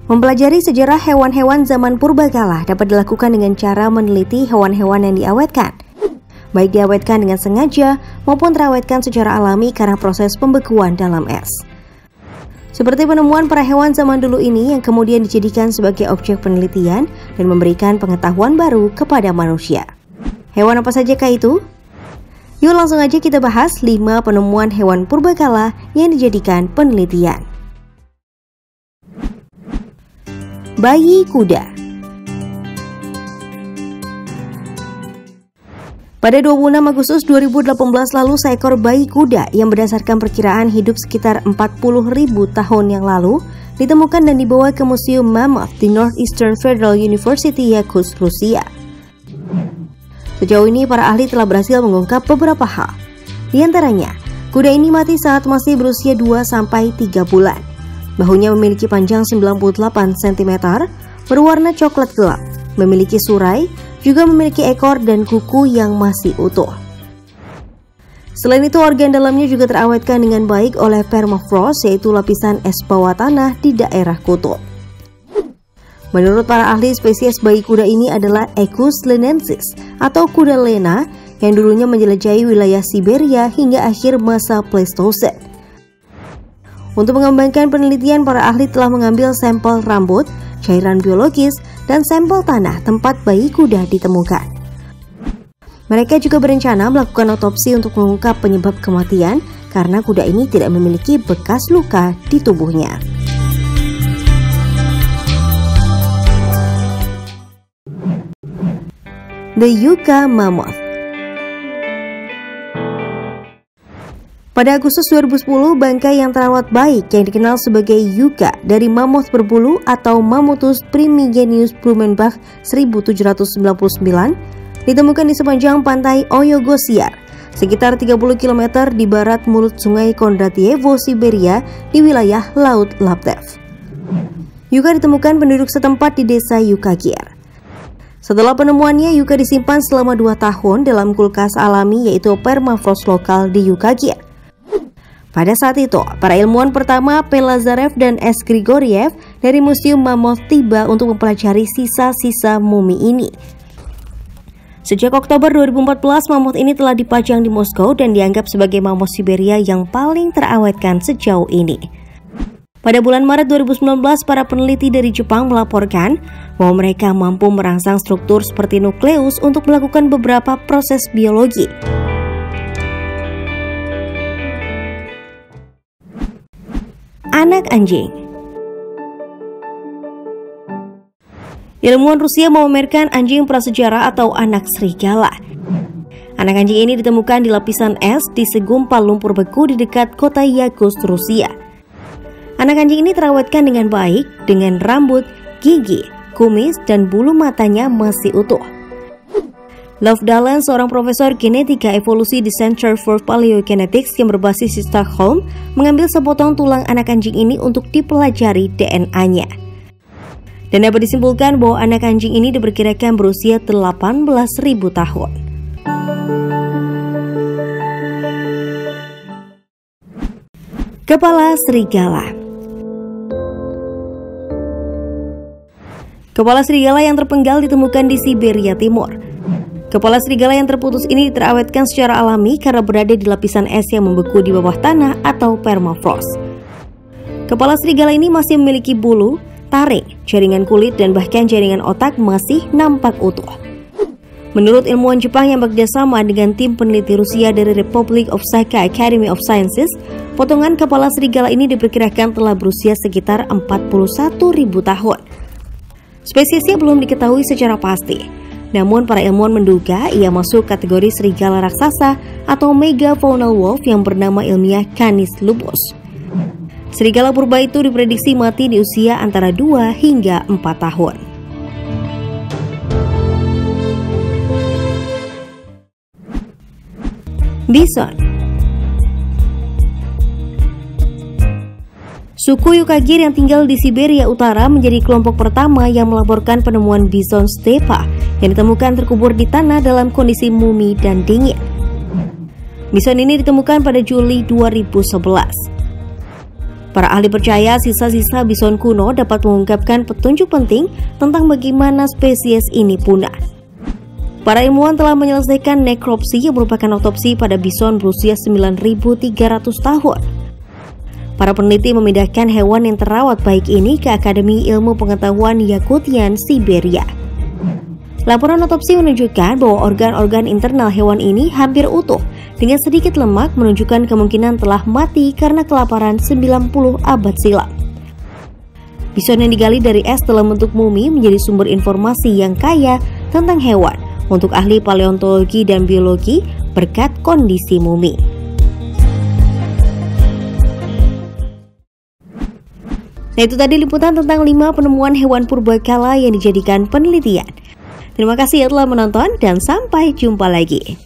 Mempelajari sejarah hewan-hewan zaman purbakala dapat dilakukan dengan cara meneliti hewan-hewan yang diawetkan, baik diawetkan dengan sengaja maupun terawetkan secara alami karena proses pembekuan dalam es. Seperti penemuan para hewan zaman dulu ini yang kemudian dijadikan sebagai objek penelitian dan memberikan pengetahuan baru kepada manusia. Hewan apa sajakah itu? Yuk langsung aja kita bahas 5 penemuan hewan purbakala yang dijadikan penelitian. Bayi kuda. Pada 26 Agustus 2018 lalu, seekor bayi kuda yang berdasarkan perkiraan hidup sekitar 40.000 tahun yang lalu ditemukan dan dibawa ke Museum Mammoth di Northeastern Federal University Yakutsk, Rusia. Sejauh ini para ahli telah berhasil mengungkap beberapa hal. Di antaranya, kuda ini mati saat masih berusia 2-3 bulan. Bahunya memiliki panjang 98 cm, berwarna coklat gelap, memiliki surai, juga memiliki ekor dan kuku yang masih utuh. Selain itu, organ dalamnya juga terawetkan dengan baik oleh permafrost, yaitu lapisan es bawah tanah di daerah kutub. Menurut para ahli, spesies bayi kuda ini adalah Equus lenensis atau kuda Lena yang dulunya menjelajahi wilayah Siberia hingga akhir masa Pleistocene. Untuk mengembangkan penelitian, para ahli telah mengambil sampel rambut, cairan biologis, dan sampel tanah tempat bayi kuda ditemukan. Mereka juga berencana melakukan otopsi untuk mengungkap penyebab kematian karena kuda ini tidak memiliki bekas luka di tubuhnya. The Yucca Mammoth. Pada Agustus 2010, bangkai yang terawat baik yang dikenal sebagai Yucca dari mammoth berbulu atau Mammuthus primigenius Blumenbach 1799 ditemukan di sepanjang pantai Oyogosiar, sekitar 30 km di barat mulut sungai Kondratievo, Siberia di wilayah Laut Laptev. Yucca ditemukan penduduk setempat di desa Yukagir. Setelah penemuannya, Yucca disimpan selama 2 tahun dalam kulkas alami yaitu permafrost lokal di Yukagir. Pada saat itu, para ilmuwan pertama P. Lazarev dan S. Grigoriev dari Museum Mammoth tiba untuk mempelajari sisa-sisa mumi ini. Sejak Oktober 2014, mammoth ini telah dipajang di Moskow dan dianggap sebagai mammoth Siberia yang paling terawetkan sejauh ini. Pada bulan Maret 2019, para peneliti dari Jepang melaporkan bahwa mereka mampu merangsang struktur seperti nukleus untuk melakukan beberapa proses biologi. Anak anjing. Ilmuwan Rusia memamerkan anjing prasejarah atau anak serigala. Anak anjing ini ditemukan di lapisan es di segumpal lumpur beku di dekat kota Yakutsk, Rusia. Anak anjing ini terawetkan dengan baik, dengan rambut, gigi, kumis, dan bulu matanya masih utuh. Love Dahlen, seorang profesor genetika evolusi di Center for Paleogenetics yang berbasis di Stockholm, mengambil sepotong tulang anak anjing ini untuk dipelajari DNA-nya. Dan dapat disimpulkan bahwa anak anjing ini diperkirakan berusia 18.000 tahun. Kepala serigala. Kepala serigala yang terpenggal ditemukan di Siberia Timur. Kepala serigala yang terputus ini terawetkan secara alami karena berada di lapisan es yang membeku di bawah tanah atau permafrost. Kepala serigala ini masih memiliki bulu, taring, jaringan kulit, dan bahkan jaringan otak masih nampak utuh. Menurut ilmuwan Jepang yang bekerjasama dengan tim peneliti Rusia dari Republic of Sakha Academy of Sciences, potongan kepala serigala ini diperkirakan telah berusia sekitar 41.000 tahun. Spesiesnya belum diketahui secara pasti. Namun para ilmuwan menduga ia masuk kategori serigala raksasa atau megafaunal wolf yang bernama ilmiah Canis lupus. Serigala purba itu diprediksi mati di usia antara 2 hingga 4 tahun. Bison. Suku Yukagir yang tinggal di Siberia Utara menjadi kelompok pertama yang melaporkan penemuan bison stepa yang ditemukan terkubur di tanah dalam kondisi mumi dan dingin. Bison ini ditemukan pada Juli 2011. Para ahli percaya sisa-sisa bison kuno dapat mengungkapkan petunjuk penting tentang bagaimana spesies ini punah. Para ilmuwan telah menyelesaikan nekropsi yang merupakan otopsi pada bison berusia 9.300 tahun. Para peneliti memindahkan hewan yang terawat baik ini ke Akademi Ilmu Pengetahuan Yakutian, Siberia. Laporan otopsi menunjukkan bahwa organ-organ internal hewan ini hampir utuh, dengan sedikit lemak menunjukkan kemungkinan telah mati karena kelaparan 90 abad silam. Bison yang digali dari es dalam bentuk mumi menjadi sumber informasi yang kaya tentang hewan untuk ahli paleontologi dan biologi berkat kondisi mumi. Nah, itu tadi liputan tentang 5 penemuan hewan purbakala yang dijadikan penelitian. Terima kasih telah menonton dan sampai jumpa lagi.